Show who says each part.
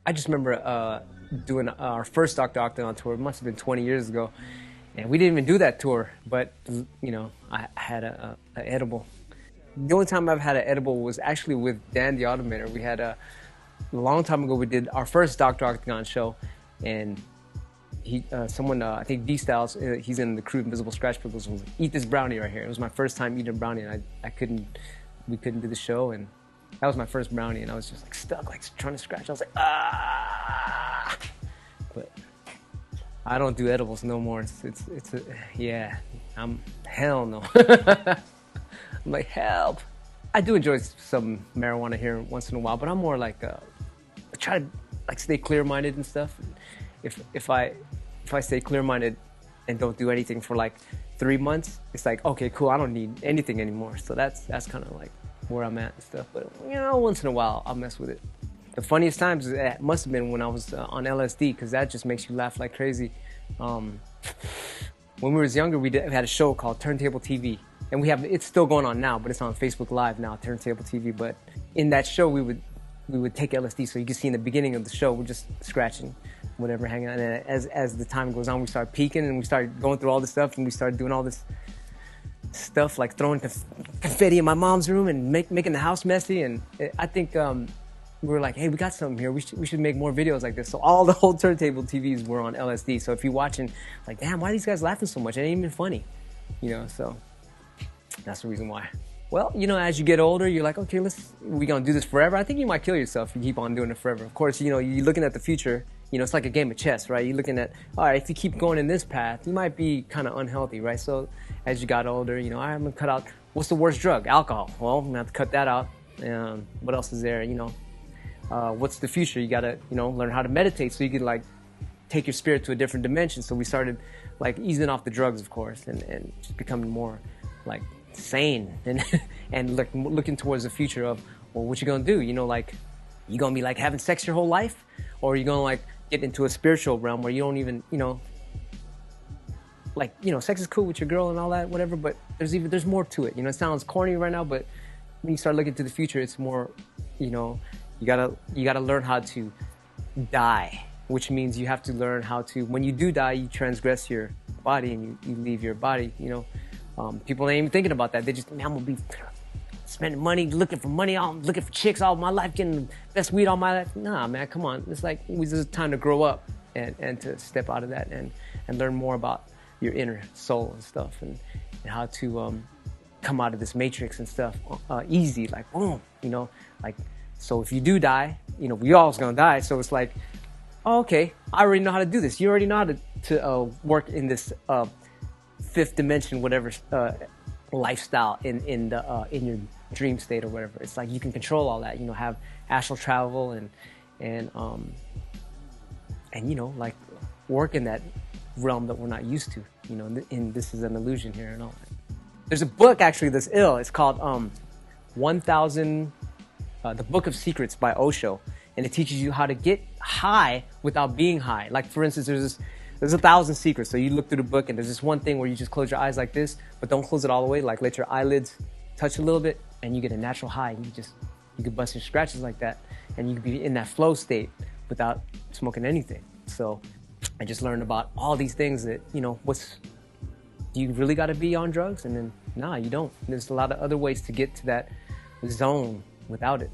Speaker 1: I just remember doing our first Dr. Octagon tour. It must have been 20 years ago. And we didn't even do that tour, but, you know, I had an edible. The only time I've had an edible was actually with Dan the Automator. We had a long time ago, we did our first Dr. Octagon show, and someone, I think D-Styles, he's in the crew Invisible Scratch Pickles, was eat this brownie right here. It was my first time eating a brownie, and we couldn't do the show, and that was my first brownie, and I was just like stuck, like trying to scratch. I was like, ah! But I don't do edibles no more. Yeah, hell no. I'm like, help. I do enjoy some marijuana here once in a while, but I'm more like, I try to like stay clear-minded and stuff. If I stay clear-minded and don't do anything for like 3 months, it's like, okay, cool, I don't need anything anymore. So that's kind of like where I'm at and stuff. But you know, once in a while, I'll mess with it. The funniest times must have been when I was on LSD, because that just makes you laugh like crazy. When we were younger, we had a show called Turntable TV, and it's still going on now, but it's on Facebook Live now, Turntable TV. But in that show, we would take LSD, so you can see in the beginning of the show, we're just scratching, whatever, hanging out. And as the time goes on, we start peeking, and we start going through all this stuff, and we started doing all this stuff, like throwing confetti in my mom's room and making the house messy. And I think we were like, hey, we got something here. We should make more videos like this. So all the whole Turntable TVs were on LSD. So if you're watching, like, damn, why are these guys laughing so much? It ain't even funny, you know. So that's the reason why. Well, you know, as you get older, you're like, okay, we gonna do this forever? I think you might kill yourself if you keep on doing it forever. Of course, you know, you're looking at the future. You know, it's like a game of chess, right? You're looking at, all right, if you keep going in this path, you might be kind of unhealthy, right? So as you got older, you know, I'm gonna cut out, what's the worst drug? Alcohol. Well, I'm gonna have to cut that out. What else is there? You know, what's the future? You gotta, you know, learn how to meditate so you can like take your spirit to a different dimension. So we started like easing off the drugs, of course, and just becoming more like sane and looking towards the future of, well, what you gonna do? You know, like, you gonna be like having sex your whole life, or are you gonna like get into a spiritual realm where you don't even, you know, like, you know, sex is cool with your girl and all that, whatever, but there's more to it. You know, it sounds corny right now, but when you start looking to the future, it's more, you know, you gotta learn how to die, which means you have to learn how to, when you do die, you transgress your body and you leave your body, you know. People ain't even thinking about that. They just, man, I'm gonna be spending money, looking for money, I'm looking for chicks all my life, getting the best weed all my life. Nah, man, come on. It's like, it's time to grow up and to step out of that and learn more about your inner soul and stuff, and how to come out of this matrix and stuff easy, like, boom, you know, like, so if you do die, you know, we all's gonna die, so it's like, oh, okay, I already know how to do this. You already know how to work in this fifth dimension, whatever, lifestyle in your dream state or whatever. It's like you can control all that, you know, have astral travel and you know, like work in that realm that we're not used to, you know, and this is an illusion here and all that. There's a book actually that's ill. It's called 1000 The Book of Secrets by Osho, and it teaches you how to get high without being high. Like, for instance, there's 1,000 secrets. So you look through the book and there's this one thing where you just close your eyes like this, but don't close it all the way. Like, let your eyelids touch a little bit and you get a natural high. You could bust your scratches like that, and you could be in that flow state without smoking anything. So I just learned about all these things that, you know, do you really got to be on drugs? And then, nah, you don't. There's a lot of other ways to get to that zone without it.